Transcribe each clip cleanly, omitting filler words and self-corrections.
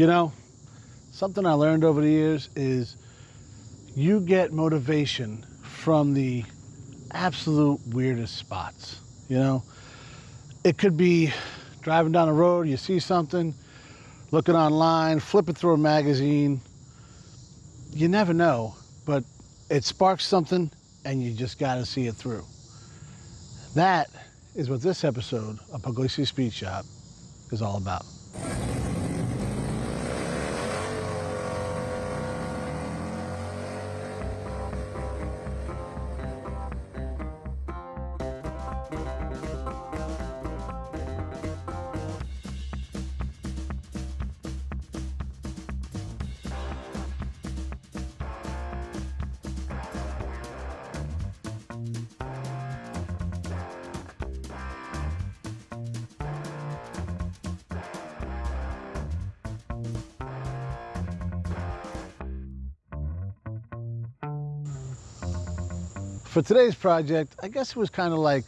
You know, something I learned over the years is you get motivation from the absolute weirdest spots. You know, it could be driving down the road, you see something, looking online, flipping through a magazine. You never know, but it sparks something and you just got to see it through. That is what this episode of Pugliese Speed Shop is all about. For today's project, I guess it was kind of like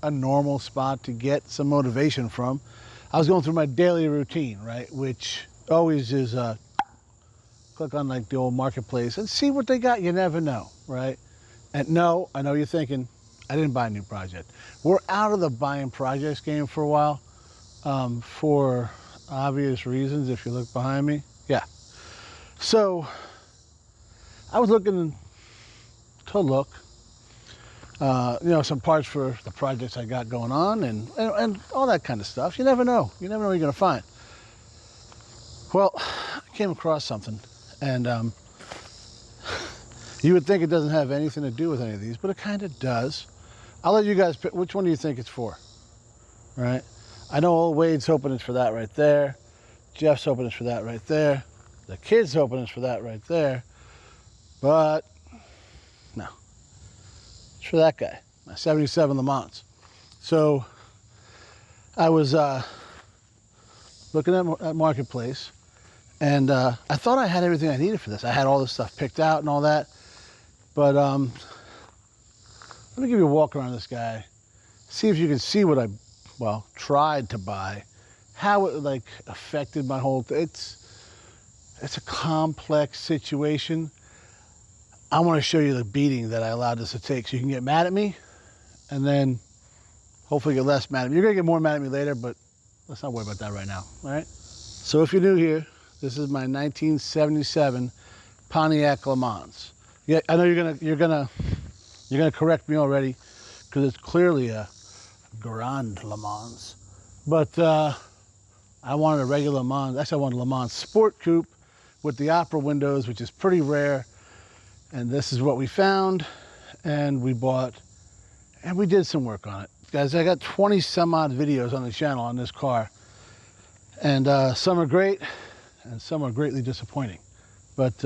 a normal spot to get some motivation from. I was going through my daily routine, right? Which always is click on like the old marketplace and see what they got. You never know, right? And no, I know you're thinking, I didn't buy a new project. We're out of the buying projects game for a while, for obvious reasons. If you look behind me, yeah. So I was looking to look. You know, some parts for the projects I got going on and all that kind of stuff. You never know. You never know what you're going to find. Well, I came across something, and you would think it doesn't have anything to do with any of these, but it kind of does. I'll let you guys pick. Which one do you think it's for? All right? I know old Wade's hoping it's for that right there. Jeff's hoping it's for that right there. The kid's hoping it's for that right there. But no. It's for that guy, my 77 Le Mans. So I was looking at Marketplace, and I thought I had everything I needed for this. I had all this stuff picked out and all that. But let me give you a walk around this guy, see if you can see what I, well, tried to buy, how it like affected my whole thing. It's a complex situation. I want to show you the beating that I allowed this to take so you can get mad at me and then hopefully get less mad at me. You're going to get more mad at me later, but let's not worry about that right now, all right? So if you're new here, this is my 1977 Pontiac LeMans. Yeah, I know you're gonna correct me already because it's clearly a Grand LeMans. But I wanted a regular LeMans. Actually, I wanted a LeMans Sport Coupe with the opera windows, which is pretty rare. And this is what we found, and we bought, and we did some work on it. Guys, I got 20 some odd videos on the channel on this car. And some are great, and some are greatly disappointing. But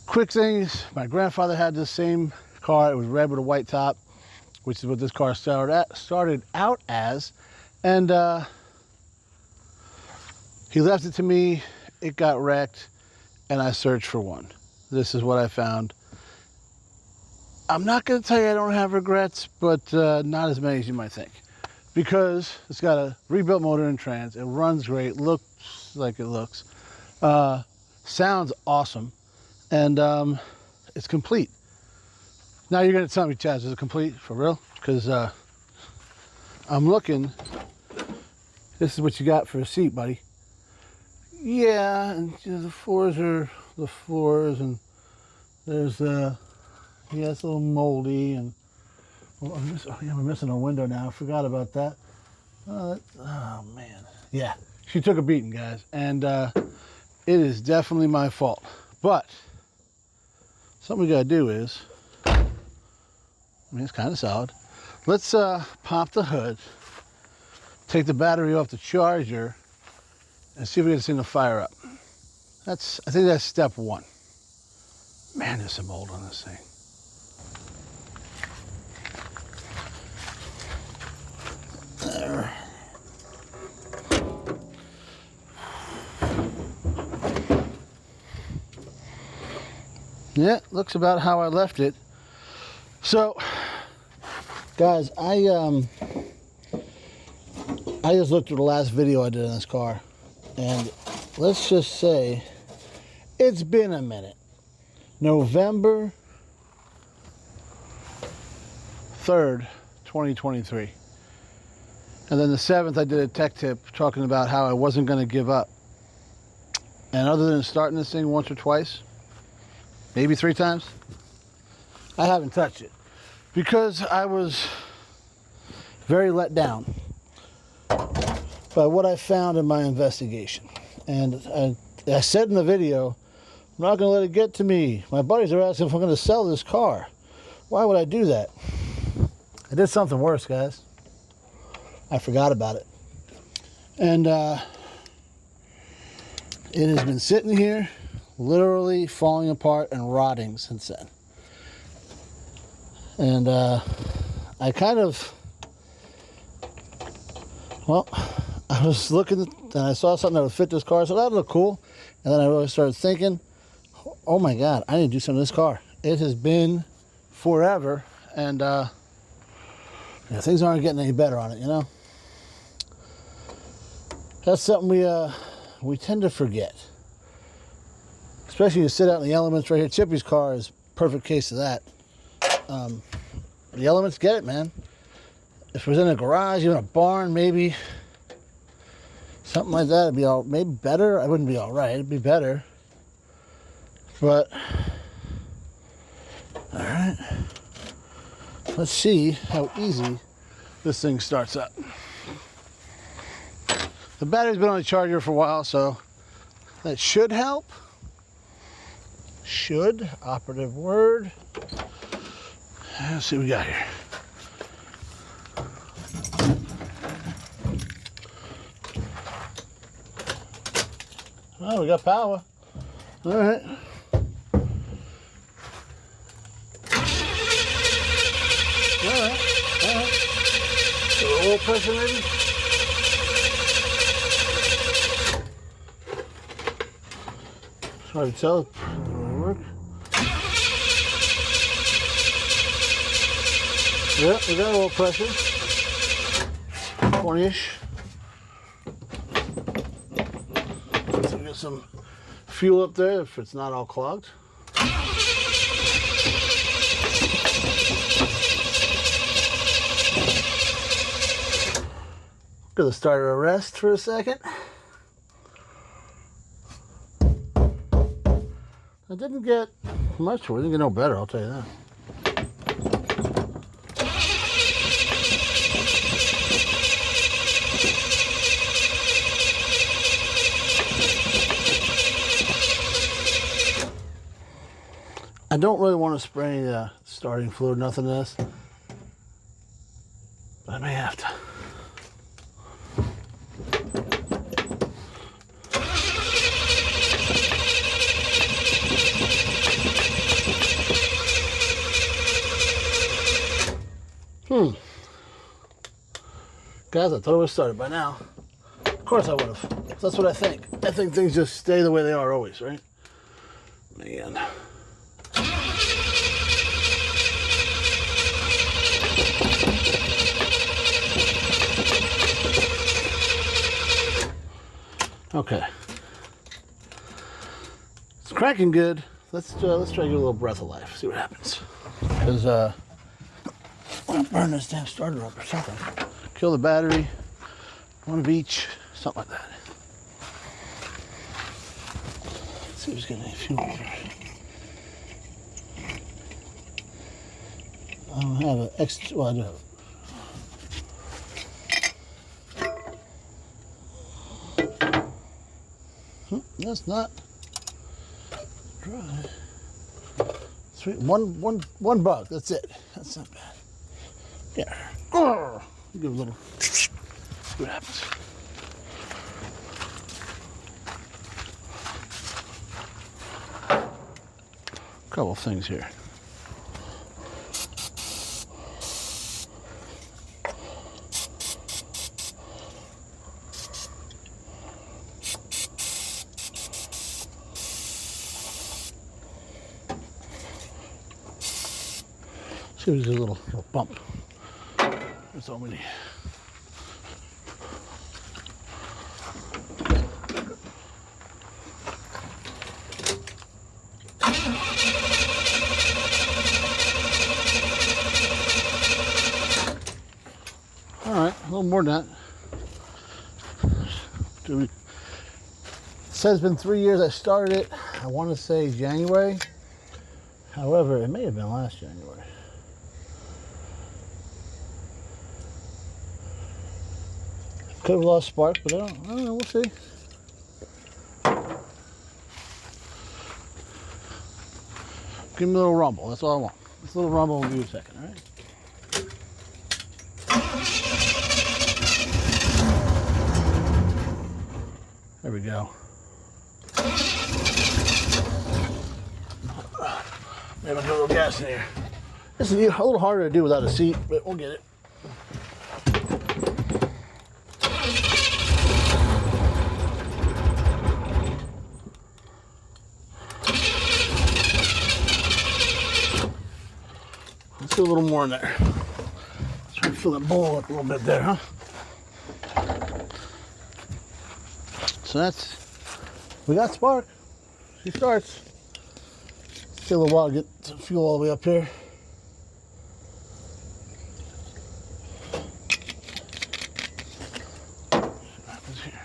quick things, my grandfather had this same car. It was red with a white top, which is what this car started out as. And he left it to me, it got wrecked. And I searched for one. This is what I found. I'm not going to tell you I don't have regrets, but not as many as you might think. Because it's got a rebuilt motor and trans. It runs great, looks like it looks. Sounds awesome. And it's complete. Now you're going to tell me, Chaz, is it complete? For real? Because I'm looking. This is what you got for a seat, buddy. Yeah, and you know, the floors are the floors, and there's yeah, it's a little moldy, and oh yeah, we're missing a window now. I forgot about that. Oh man, yeah, she took a beating, guys, and it is definitely my fault. But something we gotta do is, I mean, it's kind of solid. Let's pop the hood, take the battery off the charger, and see if we can see the fire up. I think that's step one. Man, there's some mold on this thing. There. Yeah, looks about how I left it. So, guys, I just looked at the last video I did on this car, And let's just say it's been a minute. November 3rd, 2023. And then the 7th, I did a tech tip talking about how I wasn't going to give up. And other than starting this thing once or twice, maybe 3 times, I haven't touched it. Because I was very let down by what I found in my investigation. And I said in the video, I'm not going to let it get to me. My buddies are asking if I'm going to sell this car. Why would I do that? I did something worse, guys. I forgot about it. And it has been sitting here, literally falling apart and rotting since then. And I kind of, well, I was looking and I saw something that would fit this car. So that looked cool. And then I really started thinking, oh my God, I need to do something to this car. It has been forever. And things aren't getting any better on it, you know? That's something we tend to forget. Especially you sit out in the elements right here. Chippy's car is a perfect case of that. The elements get it, man. If it was in a garage, even a barn, maybe something like that, it'd be maybe better. I wouldn't be all right. It'd be better. But all right, let's see how easy this thing starts up. The battery's been on the charger for a while, so that should help. Should, operative word. Let's see what we got here. Oh, we got power. All right. All right. A little oil pressure maybe? Hard to tell. It doesn't work. Yeah, we got a little pressure. 20-ish. So we got some fuel up there if it's not all clogged. Gonna start a rest for a second. I didn't get much worse. I didn't get no better, I'll tell you that. I don't really want to spray the starting fluid, nothing in this. But I may have to. Guys, I thought it was started by now. Of course I would have. That's what I think. I think things just stay the way they are always, right? Man. Okay. It's cranking good. Let's try to get a little breath of life. See what happens. Because I'm gonna burn this damn starter up or something. Kill the battery. One of each. Something like that. Let's see if there's getting any fuel here. I don't have an extra. Well, I do have it. That's not dry. Sweet. One bug. That's it. That's not bad. Yeah. Give a little. See what happens. Couple of things here. See, there's a little bump. That's all we need. little more than that. It says it's been 3 years I started it. I want to say January. However, it may have been last January. Could have lost spark, but I don't know, we'll see. Give me a little rumble, that's all I want. This little rumble will give you a second, all right? There we go. Maybe I'll get a little gas in here. This is a little harder to do without a seat, but we'll get it. Let's do a little more in there. Try to fill that bowl up a little bit there, huh? So that's, we got spark. She starts. Take a little while to get some fuel all the way up here. What happens here?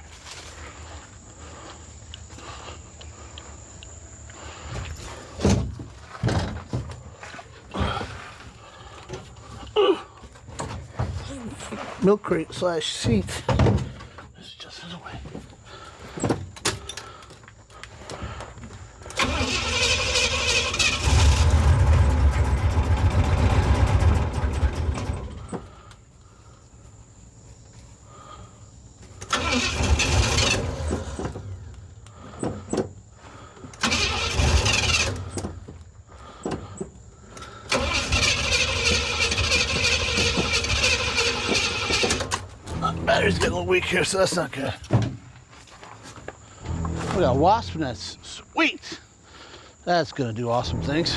Milk crate / seat. This is just in the way. Battery's getting a little weak here, so that's not good. We got wasp nets. Sweet! That's gonna do awesome things.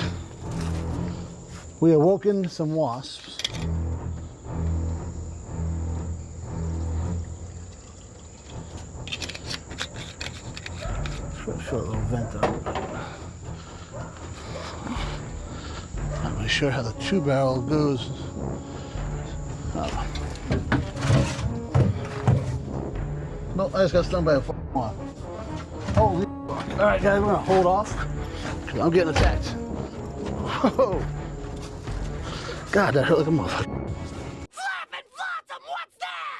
We awoken some wasps. Show a little vent up. Not really sure how the 2-barrel goes. Oh. No, I just got stung by a wasp. Holy fuck. All right, guys, we're gonna hold off because I'm getting attacked. Whoa. God, that hurt like a motherfucker. Flappin' Flotsam, what's that?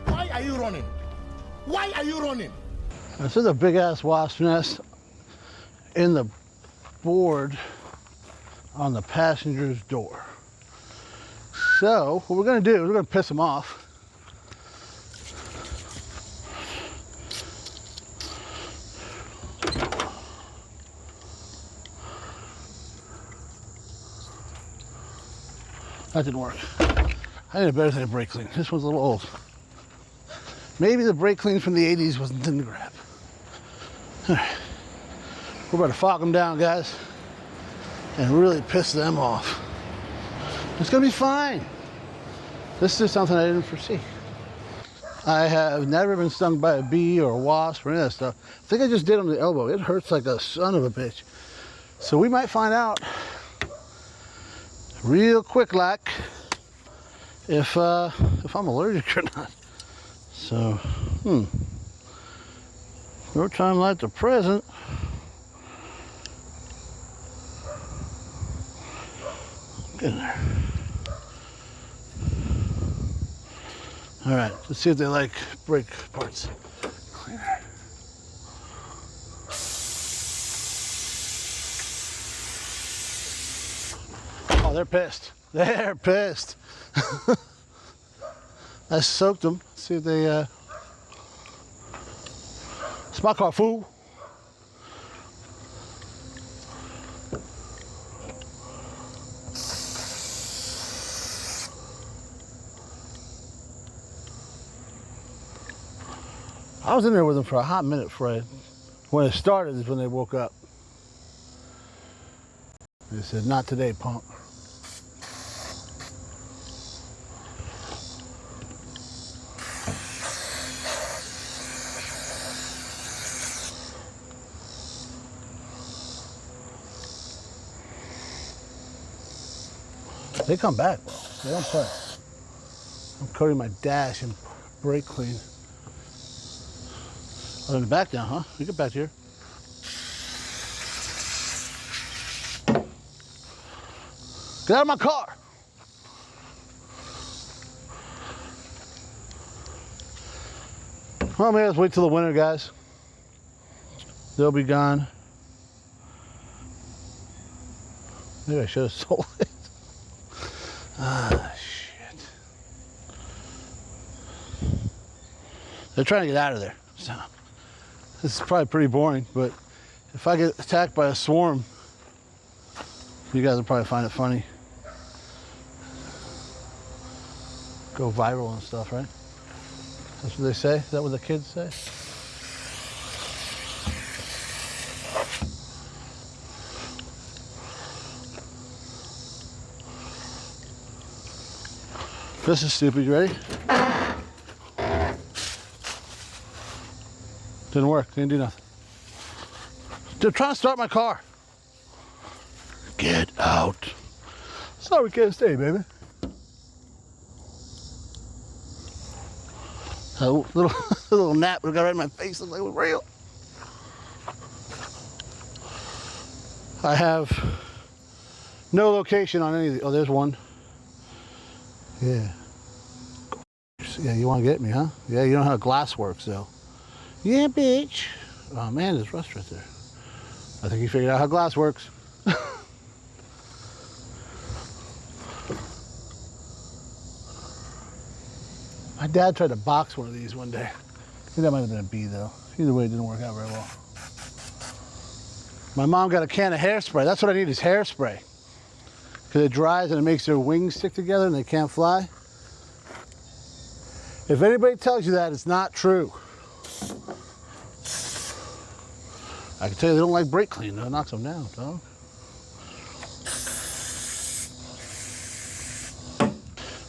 Why are you running? Why are you running? This is a big ass wasp nest in the board on the passenger's door. So what we're gonna do is we're gonna piss them off. That didn't work. I need a better thing of brake clean. This one's a little old. Maybe the brake clean from the 80s didn't grab. All right. We're about to fog them down, guys, and really piss them off. It's gonna be fine. This is something I didn't foresee. I have never been stung by a bee or a wasp or any of that stuff. I think I just did on the elbow. It hurts like a son of a bitch. So we might find out real quick like if I'm allergic or not. So, no time like the present. Get in there. All right, let's see if they like brake parts. Cleaner. Oh, they're pissed. They're pissed. I soaked them. See if they, it's my car, fool. I was in there with them for a hot minute, Fred. When it started is when they woke up. They said, not today, punk. They come back, bro. They don't play. I'm coating my dash in brake clean. Oh, in the back now, huh? You get back here. Get out of my car. Well, maybe let's wait till the winter, guys. They'll be gone. Maybe I should have sold it. Ah, shit. They're trying to get out of there. So this is probably pretty boring, but if I get attacked by a swarm, you guys will probably find it funny. Go viral and stuff, right? That's what they say? Is that what the kids say? This is stupid. You ready? Didn't work. Didn't do nothing. They're trying to start my car. Get out. Sorry, we can't stay, baby. A little gnat would got right in my face. It's like, it was real. I have no location on any of the. Oh, there's one. Yeah. Yeah, you want to get me, huh? Yeah, you know how glass works, though. Yeah, bitch. Oh, man, there's rust right there. I think you figured out how glass works. My dad tried to box one of these one day. I think that might have been a bee, though. Either way, it didn't work out very well. My mom got a can of hairspray. That's what I need is hairspray. Because it dries and it makes their wings stick together and they can't fly. If anybody tells you that, it's not true. I can tell you they don't like brake clean, though. It knocks them down, dog.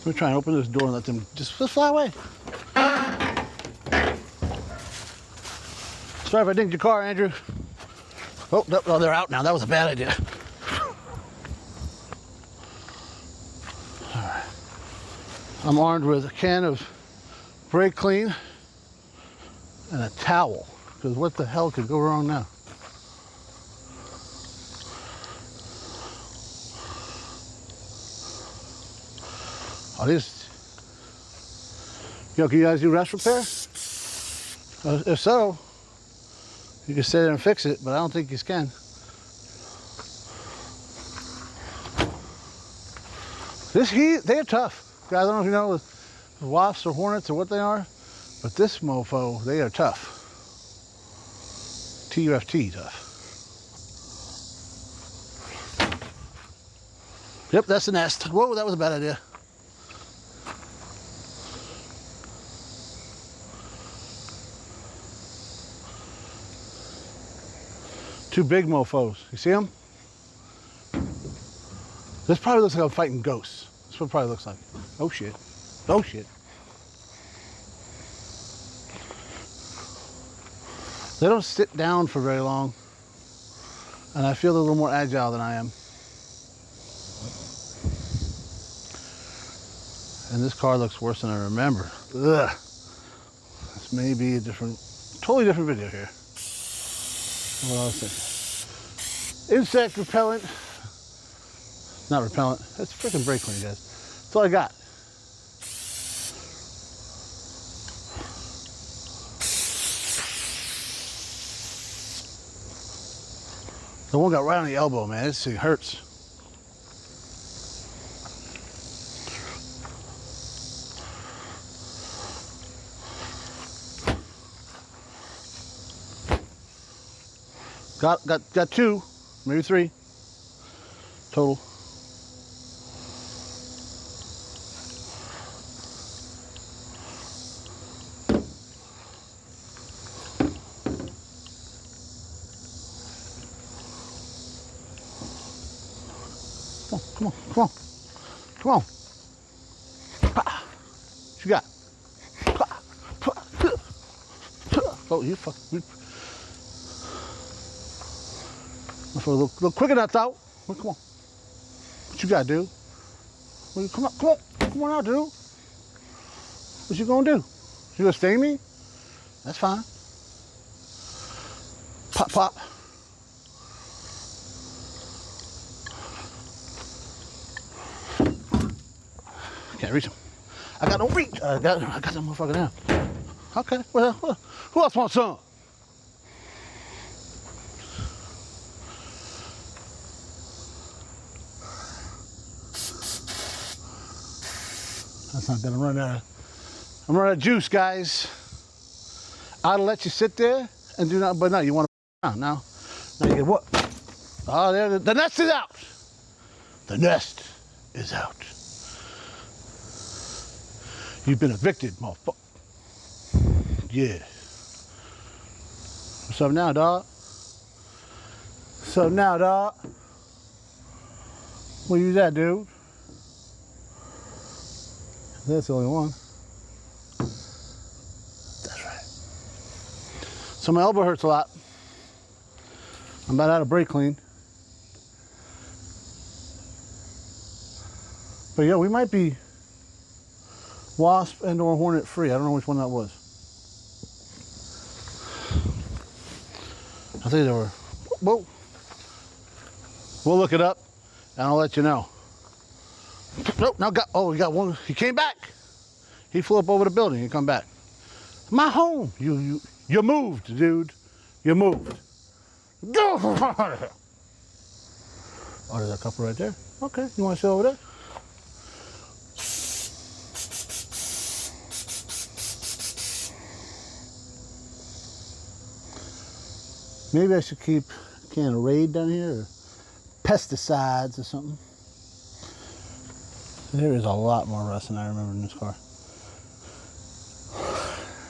We're trying to open this door and let them just fly away. Sorry if I dinged your car, Andrew. Oh, they're out now. That was a bad idea. All right. I'm armed with a can of brake clean and a towel. Because what the hell could go wrong now? Oh, these. Can you guys do rust repair? If so, you can sit there and fix it, but I don't think you can. This heat, they're tough. Guys, I don't know if you know with wasps or hornets or what they are, but this mofo, they are tough. TUFT tough. Yep, that's the nest. Whoa, that was a bad idea. Two big mofos. You see them? This probably looks like I'm fighting ghosts. That's what it probably looks like. Oh shit. Oh shit. They don't sit down for very long. And I feel they're a little more agile than I am. And this car looks worse than I remember. Ugh. This may be a totally different video here. What I was thinking. Insect repellent. Not repellent. That's freaking brake clean, guys. That's all I got. The one got right on the elbow, man. This thing hurts. Got two, maybe three total. Come on, come on, come on. What you got? Oh, you fuck. A little quicker than I thought. Well, come on. What you got, dude? Well, come on out, dude. What you gonna do? You gonna sting me? That's fine. Pop, pop. Can't reach him. I got no reach. I got that motherfucker down. Okay, well, who else wants some? That's not gonna run out. I'm running out of juice, guys. I'd let you sit there and do not, but no, you want to now. Now you get what? Oh, there, the nest is out. The nest is out. You've been evicted, motherfucker. Yeah. What's up now, dog? What's up now, dog? Where you at, dude? That's the only one. That's right. So my elbow hurts a lot. I'm about out of brake clean. But yeah, we might be wasp and or hornet free. I don't know which one that was. I think they were. Whoa. We'll look it up and I'll let you know. Nope, now we got one. He came back. He flew up over the building and come back. My home. You moved, dude. You moved. Oh, there's a couple right there. Okay, you want to sit over there? Maybe I should keep a can of Raid down here, or pesticides or something. There is a lot more rust than I remember in this car.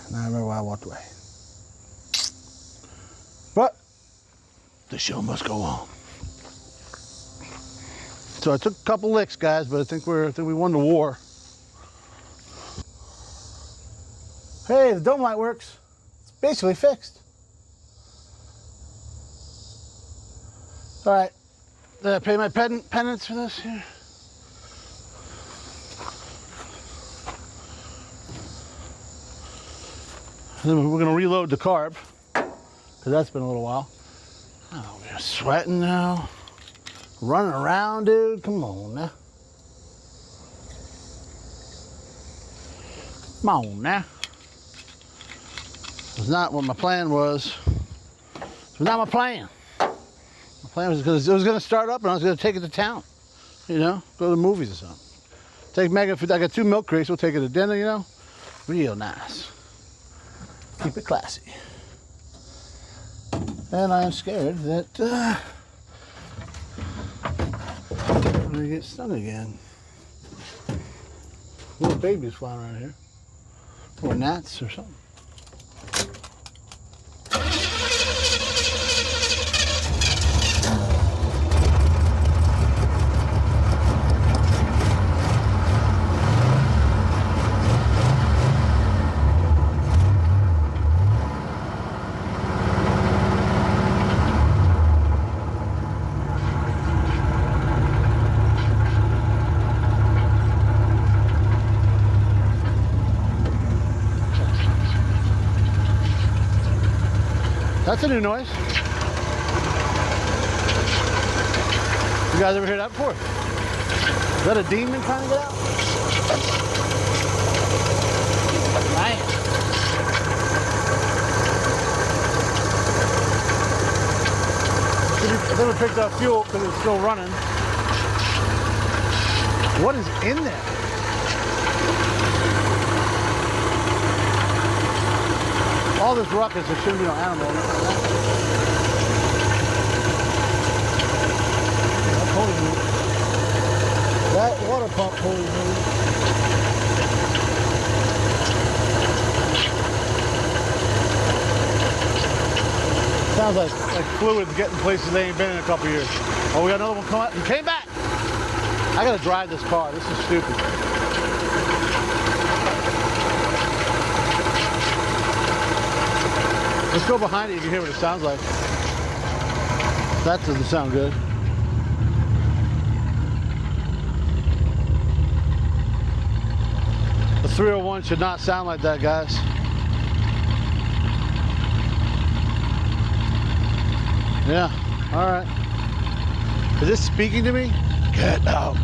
And I remember why I walked away. But the show must go on. So I took a couple licks, guys, but I think we won the war. Hey, the dome light works. It's basically fixed. All right, did I pay my penance for this here? And then we're gonna reload the carb, because that's been a little while. Oh, we're sweating now. Running around, dude, come on now. Come on now. It's not what my plan was. It's not my plan. My plan was because it was gonna start up and I was gonna take it to town. You know, go to the movies or something. Take Megan, I got 2 milk crates, we'll take her to dinner, you know. Real nice. Keep it classy. And I am scared that I'm gonna get stung again. Little babies flying around here. Or gnats or something. That's a new noise. You guys ever hear that before? Is that a demon trying to get out? Man. I think we picked up fuel because it's still running. What is in there? All this ruckus, there shouldn't be no animal in it. That water pump pulls me. Sounds like fluids getting places they ain't been in a couple years. Oh, we got another one coming out. He came back. I gotta drive this car. This is stupid. Let's go behind it, you can hear what it sounds like. That doesn't sound good. 301 should not sound like that, guys. Yeah, all right. Is this speaking to me? Get out.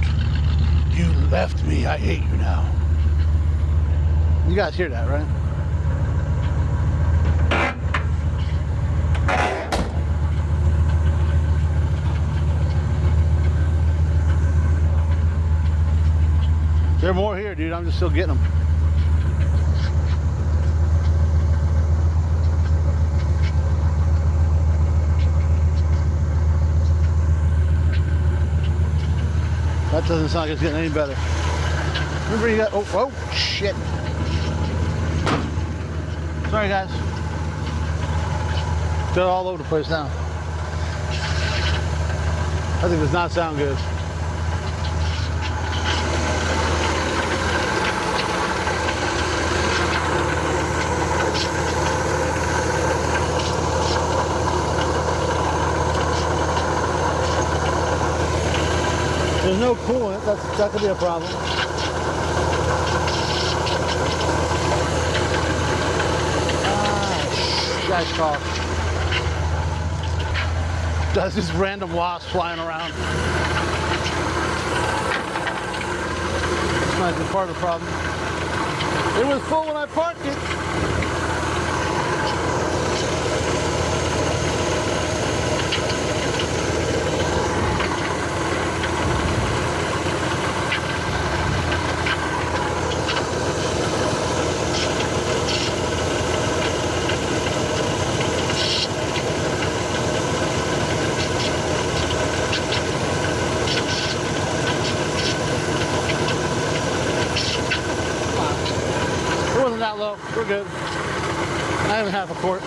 You left me. I hate you now. You guys hear that, right? There are more here, dude. I'm just still getting them. That doesn't sound like it's getting any better. Remember you got, oh, shit. Sorry, guys. They're all over the place now. That thing does not sound good. There's no coolant. That could be a problem. Guy's cough. That's just random wasps flying around. This might be part of the problem. It was full when I parked it. That low, we're good. Not even half a quart.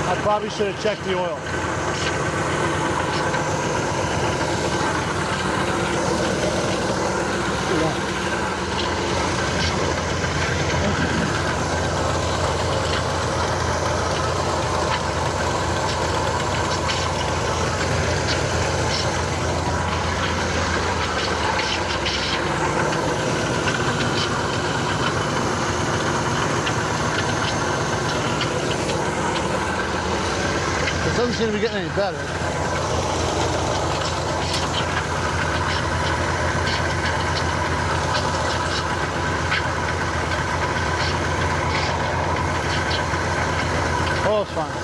I probably should have checked the oil. Doesn't seem to be getting any better. Oh, it's fine.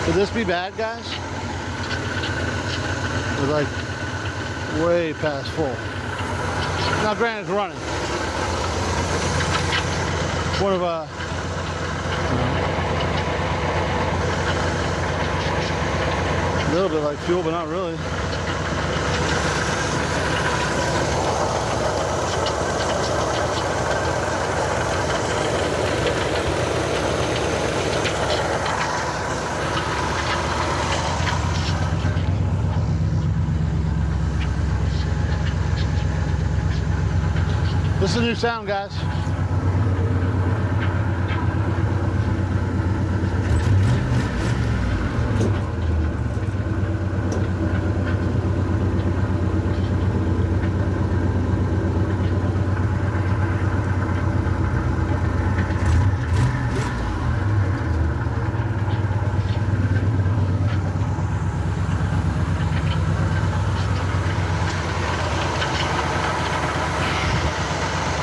Could this be bad, guys? We're like way past full. Now granted it's running. One of a little bit like fuel, but not really. This is a new sound, guys.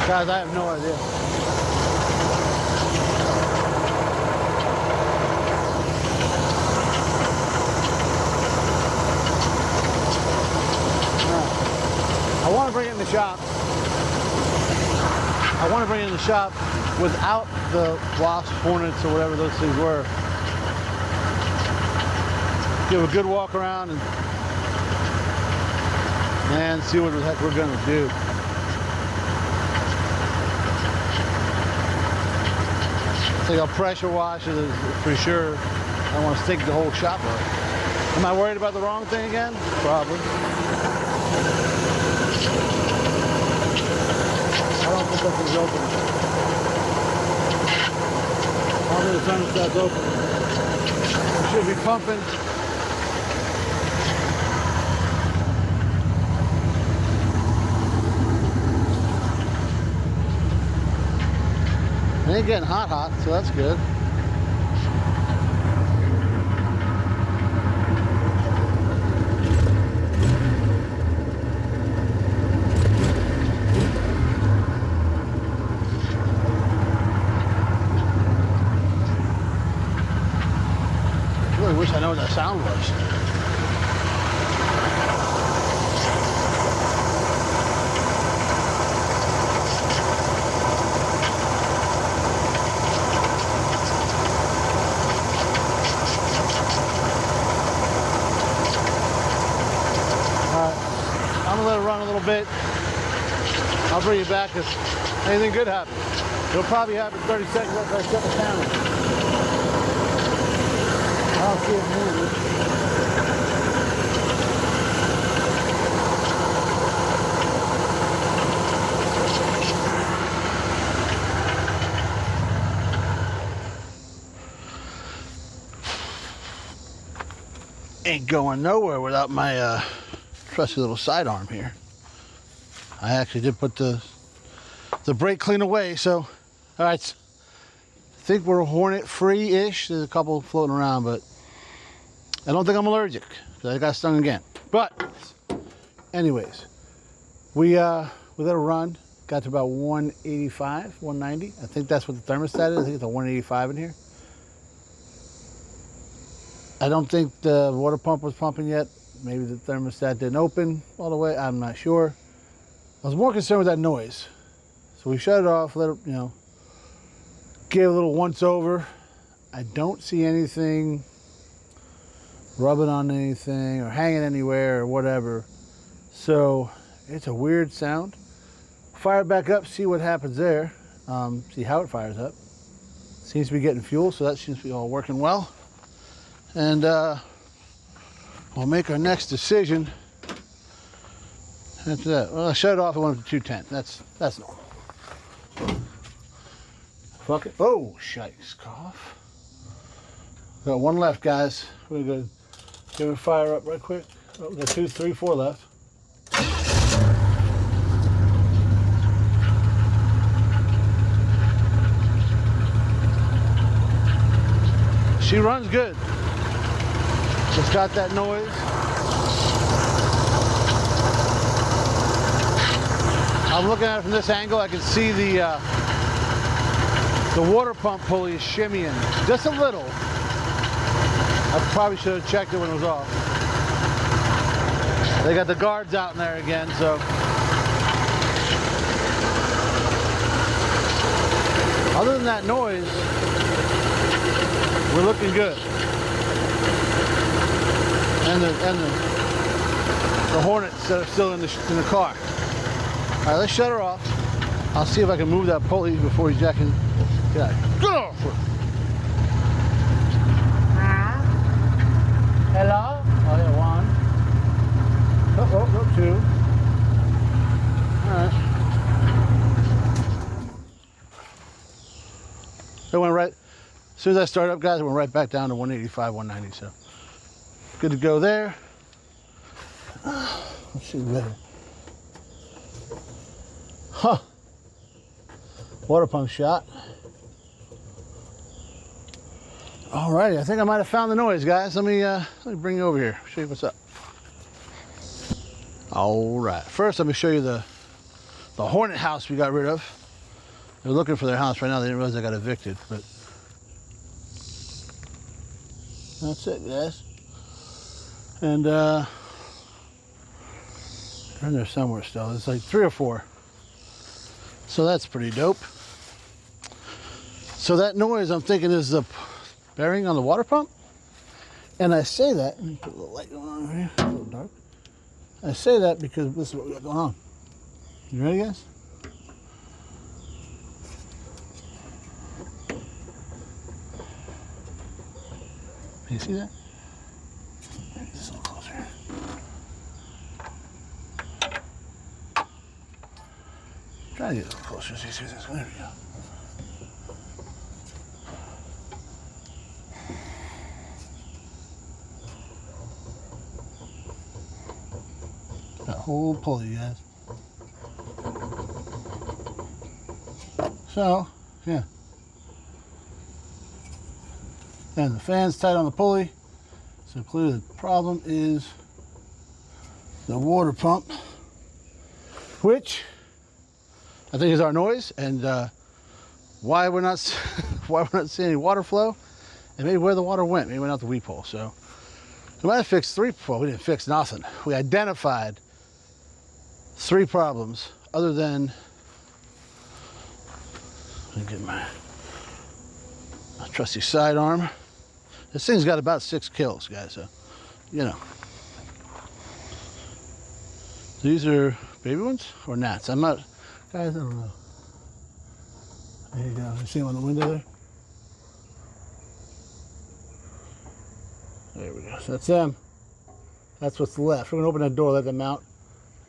Guys, I have no idea. I want to bring it in the shop. I want to bring it in the shop without the wasps, hornets, or whatever those things were. Give a good walk around and see what the heck we're going to do. think I'll pressure wash it for sure. I want to stick the whole shop up. Am I worried about the wrong thing again? Probably. I don't think this is open. I don't think the thermostat's open. It should be pumping. It ain't getting hot, so that's good. I really wish I knew what that sound was. I'm gonna let it run a little bit. I'll bring you back if anything good happens. It'll probably happen 30 seconds after I shut the camera. I don't see it moving. Ain't going nowhere without my trusty little sidearm here. I actually did put the brake clean away, so all right. I think we're hornet free-ish. There's a couple floating around, but I don't think I'm allergic because I got stung again. But anyways, we let it run. Got to about 185, 190. I think that's what the thermostat is. I think it's a 185 in here. I don't think the water pump was pumping yet. Maybe the thermostat didn't open all the way. I'm not sure. I was more concerned with that noise. So we shut it off, let it, gave a little once over. I don't see anything rubbing on anything or hanging anywhere or whatever. So it's a weird sound. Fire it back up, see what happens there. See how it fires up. Seems to be getting fuel, so that seems to be all working well. And we'll make our next decision after that. Well, I shut it off, I went up to 210. That's normal. Fuck it. Oh, shite. Cough. Got one left, guys. We're gonna give it a fire up right quick. Oh, we got 2, 3, 4 left. She runs good. It's got that noise. I'm looking at it from this angle. I can see the water pump pulley is shimmying just a little. I probably should have checked it when it was off. They got the guards out in there again, so. Other than that noise, we're looking good. And the hornets that are still in the car. All right, let's shut her off. I'll see if I can move that pulley before he's jacking. Get off. Hello? Oh yeah, 1. Oh, 2. All right. It went right. As soon as I started up, guys, it went right back down to 185, 190. So good to go there. Let's see better. Huh. Water pump shot. Alrighty, I think I might have found the noise, guys. Let me bring you over here. Show you what's up. Alright. First, let me show you the hornet house we got rid of. They're looking for their house right now. They didn't realize I got evicted, but that's it, guys. And they're in there somewhere still. It's like 3 or 4. So that's pretty dope. So that noise, I'm thinking, is the bearing on the water pump. And I say that, let me put a little light going on over here, a little dark. I say that because this is what we got going on. You ready, guys? You see that? Just a little closer. Try to get a little closer. See this. There we go. That whole pulley, you guys. So, yeah. And the fan's tight on the pulley. So clearly the problem is the water pump, which I think is our noise, and why we're not seeing any water flow, and maybe where the water went. Maybe it went out the weep hole. So we might have fixed three. Well, we didn't fix nothing. We identified 3 problems, other than, let me get my trusty sidearm. This thing's got about 6 kills, guys, so, you know. These are baby ones or gnats? I'm not, guys, I don't know. There you go. You see them on the window there? There we go. So that's them. That's what's left. We're gonna open that door, let them out,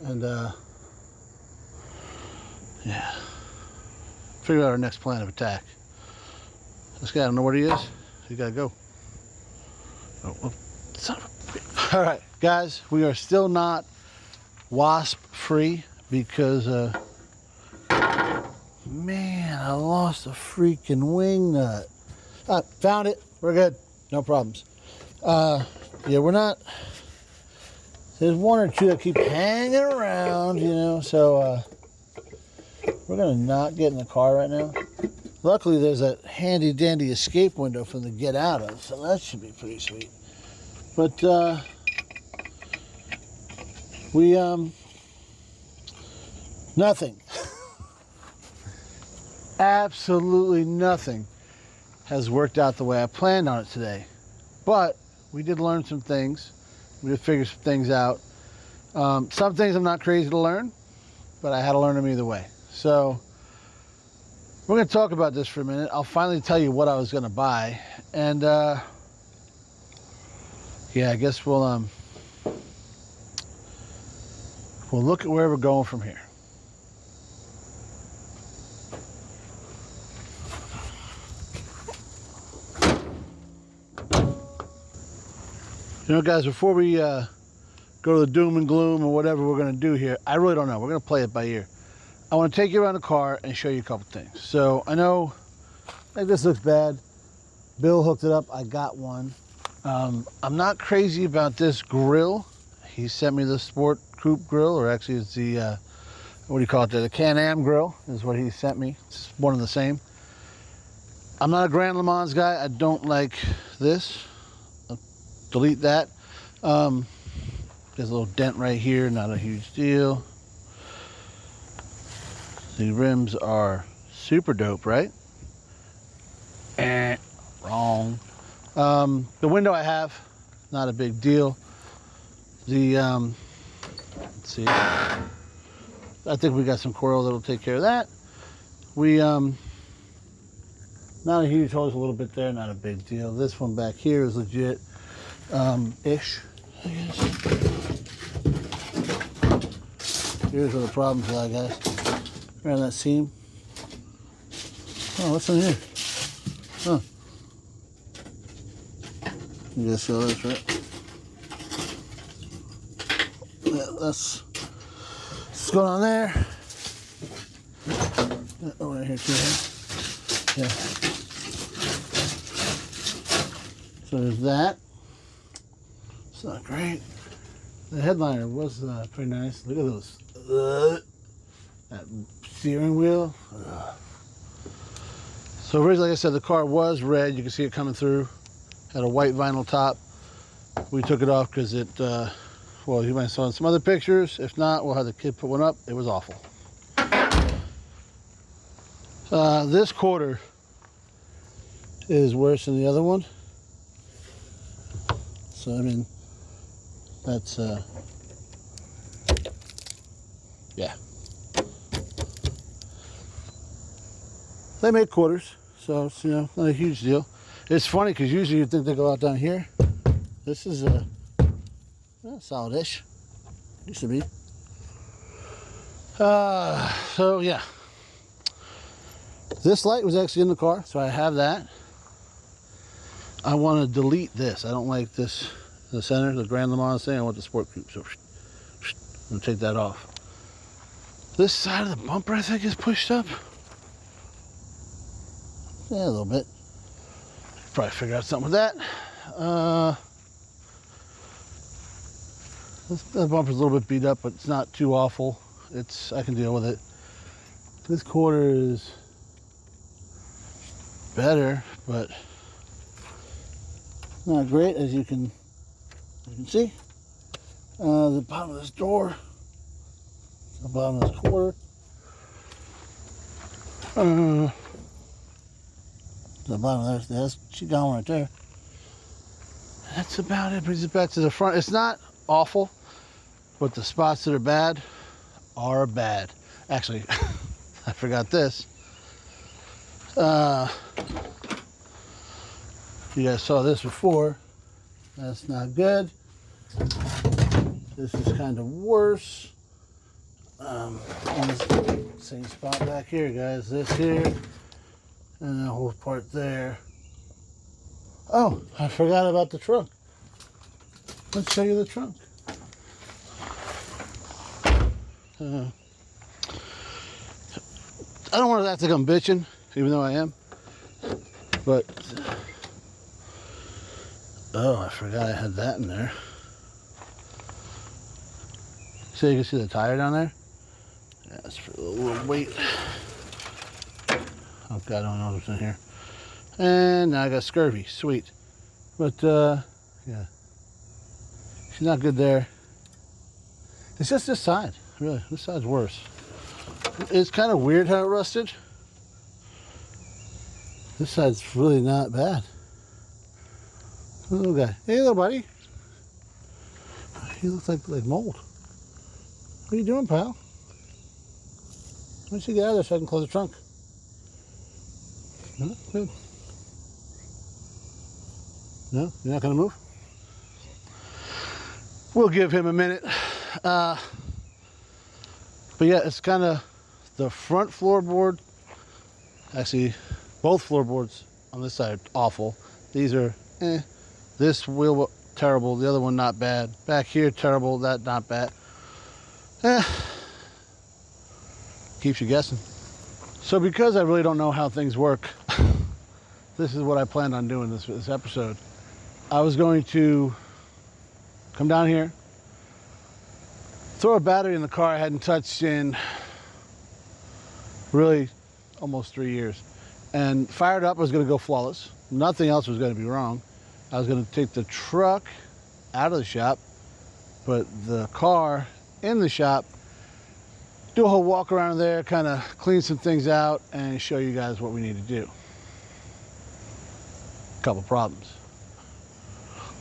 and yeah, figure out our next plan of attack. This guy, I don't know where he is. He gotta go. Oh, son of a bitch. All right, guys, we are still not wasp free because man, I lost a freaking wing nut. Found it. We're good. No problems. Yeah, we're not. There's 1 or 2 that keep hanging around, you know, so we're gonna not get in the car right now. Luckily, there's a handy dandy escape window for them to get out of, so that should be pretty sweet. But we nothing, absolutely nothing has worked out the way I planned on it today. But we did learn some things. We did figure some things out. Some things I'm not crazy to learn, but I had to learn them either way. So we're going to talk about this for a minute. I'll finally tell you what I was going to buy. And yeah, I guess we'll look at where we're going from here. You know, guys, before we go to the doom and gloom or whatever we're going to do here, I really don't know. We're going to play it by ear. I want to take you around the car and show you a couple things. So I know, like, this looks bad. Bill hooked it up. I got one. I'm not crazy about this grill. He sent me the Sport Coupe grill, or actually it's the, what do you call it there? The Can-Am grill is what he sent me. It's one and the same. I'm not a Grand LeMans guy. I don't like this. Delete that. There's a little dent right here, not a huge deal. The rims are super dope, right? Wrong. The window I have, not a big deal. The, let's see. I think we got some coil that'll take care of that. We, not a huge hole, a little bit there, not a big deal. This one back here is legit. Ish, I guess. Here's where the problems lie, guys. Around that seam. Oh, what's in here? Huh. You guys saw this, right? Yeah, that's what's going on there. Oh, right here too. Yeah. So there's that. It's not great. The headliner was pretty nice. Look at those. That steering wheel. So originally, like I said, the car was red. You can see it coming through. Had a white vinyl top. We took it off because it, well, you might have saw some other pictures. If not, we'll have the kid put one up. It was awful. This quarter is worse than the other one. So, I mean, that's, yeah. They make quarters, so it's, you know, not a huge deal. It's funny because usually you'd think they go out down here. This is solid-ish. Used to be. So yeah. This light was actually in the car, so I have that. I want to delete this. I don't like this, the center, the Grand LeMans thing. I want the sport coupe, so I'm going to take that off. This side of the bumper, I think, is pushed up. Yeah, a little bit. Probably figure out something with that. The bumper's a little bit beat up, but it's not too awful. I can deal with it. This quarter is better, but not great, as you can see. The bottom of this door, the bottom of this quarter. The bottom of there's she got one right there. That's about it. Brings it back to the front. It's not awful, but the spots that are bad are bad. Actually, I forgot this. You guys saw this before. That's not good. This is kind of worse. On this same spot back here, guys. This here, and the whole part there. Oh, I forgot about the trunk. Let's show you the trunk. I don't want to act like I'm bitching, even though I am. But, oh, I forgot I had that in there. So you can see the tire down there? Yeah, that's for a little weight. Okay, I don't know what's in here. And now I got scurvy, sweet. But, yeah. She's not good there. It's just this side, really. This side's worse. It's kind of weird how it rusted. This side's really not bad. Little guy. Hey, little buddy. He looks like mold. What are you doing, pal? Why don't you get out of there so I can close the trunk? No, good. No, you're not gonna move? We'll give him a minute. But yeah, it's kind of the front floorboard. Actually, both floorboards on this side are awful. These are This wheel terrible. The other one not bad. Back here terrible. That not bad. Keeps you guessing. So because I really don't know how things work, this is what I planned on doing this episode. I was going to come down here, throw a battery in the car I hadn't touched in really almost 3 years, and fire it up. I was going to go flawless. Nothing else was going to be wrong. I was going to take the truck out of the shop, put the car in the shop, do a whole walk around there, kind of clean some things out, and show you guys what we need to do. Couple problems.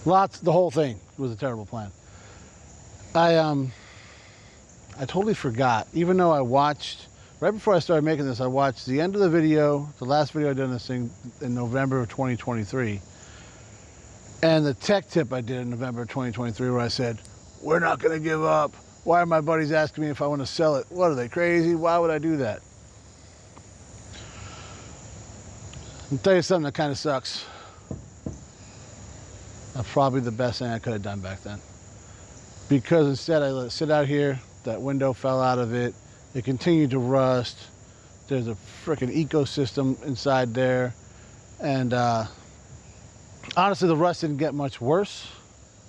The whole thing was a terrible plan. I totally forgot, even though I watched, right before I started making this, I watched the end of the video, the last video I did on this thing in November of 2023, and the tech tip I did in November of 2023 where I said, we're not gonna give up. Why are my buddies asking me if I want to sell it? What, are they crazy? Why would I do that? I'll tell you something that kind of sucks. That's probably the best thing I could have done back then. Because instead I let it sit out here, that window fell out of it, it continued to rust, there's a freaking ecosystem inside there, and honestly the rust didn't get much worse.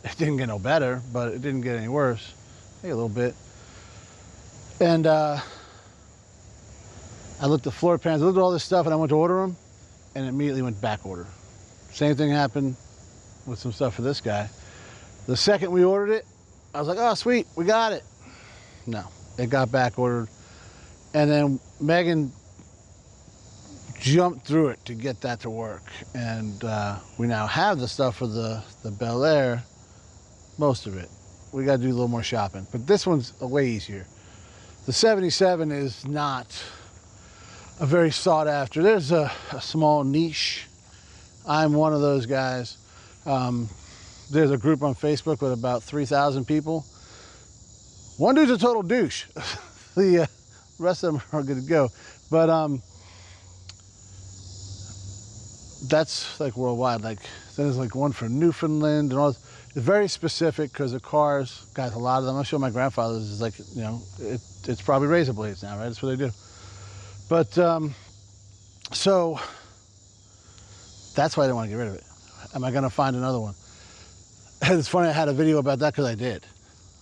It didn't get no better, but it didn't get any worse. Maybe a little bit. And I looked at floor pans, I looked at all this stuff, and I went to order them, and it immediately went back order. Same thing happened with some stuff for this guy. The second we ordered it, I was like, oh sweet, we got it. No, it got back ordered. And then Megan jumped through it to get that to work. And we now have the stuff for the Bel Air, most of it. We gotta do a little more shopping, but this one's way easier. The 77 is not a very sought after. There's a small niche I'm one of those guys. There's a group on Facebook with about 3,000 people. One dude's a total douche. The rest of them are good to go. But that's like worldwide. Like there's like one for Newfoundland and all this. It's very specific because the cars, guys, a lot of them. I'm sure my grandfather's is like, you know, it's probably razor blades now, right? That's what they do. But so that's why I didn't want to get rid of it. Am I going to find another one? It's funny, I had a video about that because I did.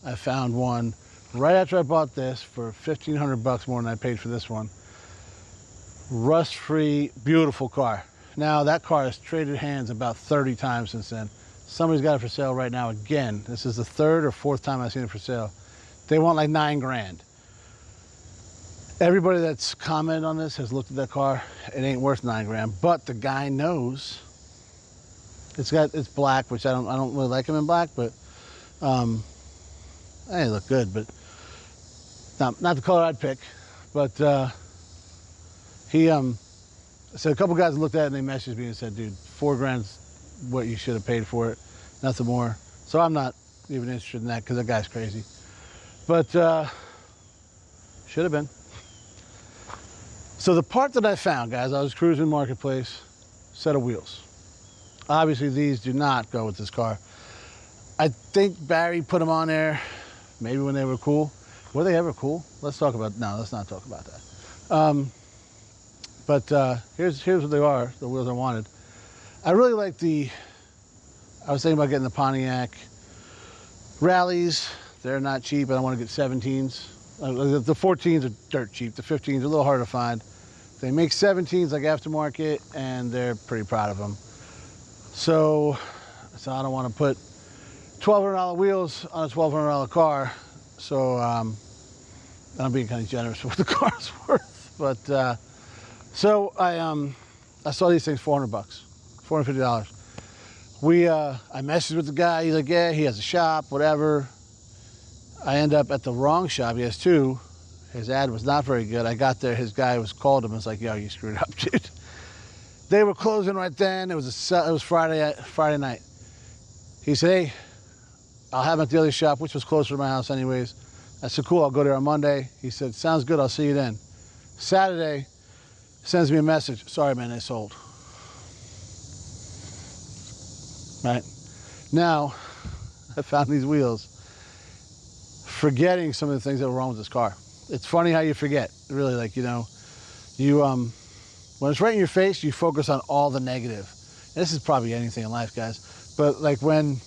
I found one right after I bought this for $1,500 more than I paid for this one. Rust-free, beautiful car. Now that car has traded hands about 30 times since then. Somebody's got it for sale right now again. This is the third or fourth time I've seen it for sale. They want like $9 grand. Everybody that's commented on this has looked at that car. It ain't worth $9 grand, but the guy knows. It's black, which I don't really like him in black, but they look good, but not the color I'd pick. But he so a couple guys looked at it and they messaged me and said, dude, $4 grand's what you should have paid for it, nothing more. So I'm not even interested in that because that guy's crazy. But should have been. So the part that I found, guys, I was cruising Marketplace, set of wheels. Obviously these do not go with this car. I think Barry put them on there maybe when they were cool. Were they ever cool? Let's not talk about that. But here's what they are, the wheels I wanted. I really like I was thinking about getting the Pontiac rallies. They're not cheap, and I want to get 17s. The 14s are dirt cheap. The 15s are a little harder to find. They make 17s like aftermarket, and they're pretty proud of them. So I don't want to put $1,200 wheels on a $1,200 car. So I'm being kind of generous for what the car's worth. But so I saw these things $400, $450. I messaged with the guy. He's like, yeah, he has a shop, whatever. I end up at the wrong shop. He has two. His ad was not very good. I got there. His guy called him and was like, yo, you screwed up, dude. They were closing right then. It was Friday night. He said, hey, I'll have him at the other shop, which was closer to my house anyways. I said, cool, I'll go there on Monday. He said, sounds good, I'll see you then. Saturday, sends me a message. Sorry, man, they sold. Right? Now, I found these wheels, forgetting some of the things that were wrong with this car. It's funny how you forget. Really, like, you know, when it's right in your face, you focus on all the negative. And this is probably anything in life, guys. But like when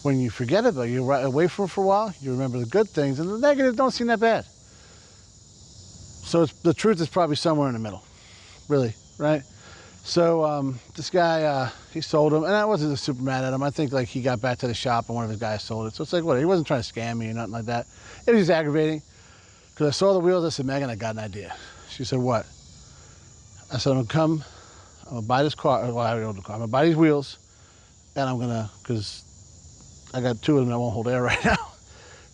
you forget it, though, you're away from it for a while, you remember the good things, and the negatives don't seem that bad. So the truth is probably somewhere in the middle, really, right? So this guy, he sold them, and I wasn't super mad at him. I think like he got back to the shop and one of his guys sold it. So it's like, what? He wasn't trying to scam me or nothing like that. It was just aggravating because I saw the wheels. I said, Megan, I got an idea. She said, what? I said, I'm gonna buy this car. Well, I already own the car. I'm gonna buy these wheels, and because I got two of them that won't hold air right now,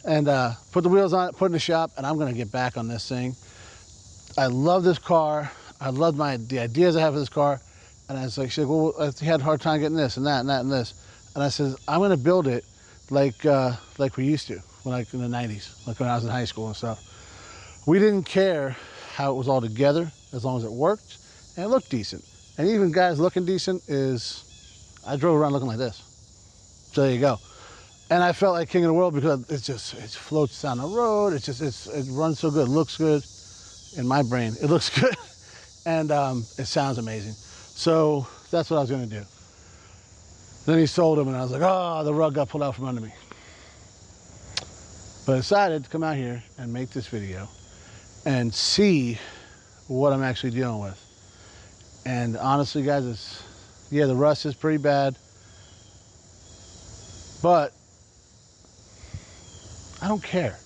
and put the wheels on it, put it in the shop, and I'm gonna get back on this thing. I love this car. I love the ideas I have for this car. And I was like, she said, well, I had a hard time getting this and that and that and this. And I said, I'm gonna build it like we used to, in the 90s, like when I was in high school and stuff. We didn't care how it was all together, as long as it worked and it looked decent. And even guys looking decent I drove around looking like this. So there you go. And I felt like king of the world because it floats down the road. It runs so good, it looks good. In my brain, it looks good. And it sounds amazing. So that's what I was gonna do. Then he sold them and I was like, oh, the rug got pulled out from under me. But I decided to come out here and make this video and see what I'm actually dealing with. And honestly, guys, the rust is pretty bad, but I don't care.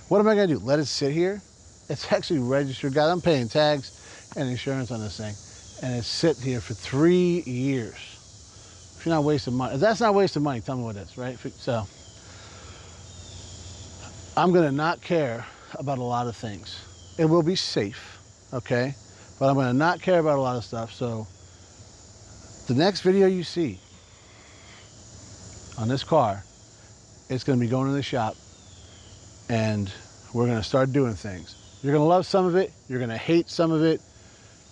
What am I gonna do? Let it sit here? It's actually registered, guys. I'm paying tags and insurance on this thing, and it's sitting here for 3 years. If you're not wasting money, if that's not wasting money, tell me what it is, right? So I'm gonna not care about a lot of things. It will be safe, okay? But I'm gonna not care about a lot of stuff. So The next video you see on this car, it's going to be going to the shop, and we're going to start doing things. You're going to love some of it. You're going to hate some of it.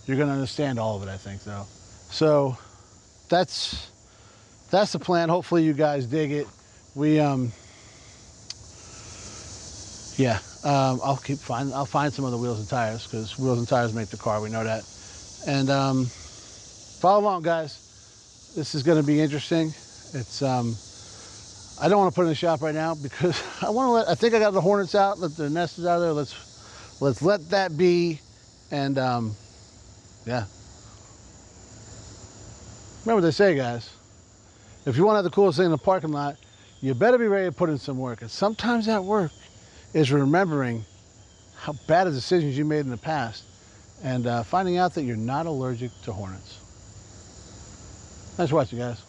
You're going to understand all of it, I think, though. So that's the plan. Hopefully you guys dig it. I'll find some other wheels and tires, because wheels and tires make the car. We know that. And follow along, guys. This is going to be interesting. It's I don't want to put it in the shop right now because I think I got the Hornets out. Let the Nestas out of there. Let's let that be. And yeah. Remember what they say, guys. If you want to have the coolest thing in the parking lot, you better be ready to put in some work. And sometimes that work is remembering how bad of decisions you made in the past and finding out that you're not allergic to Hornets. Thanks for watching, guys.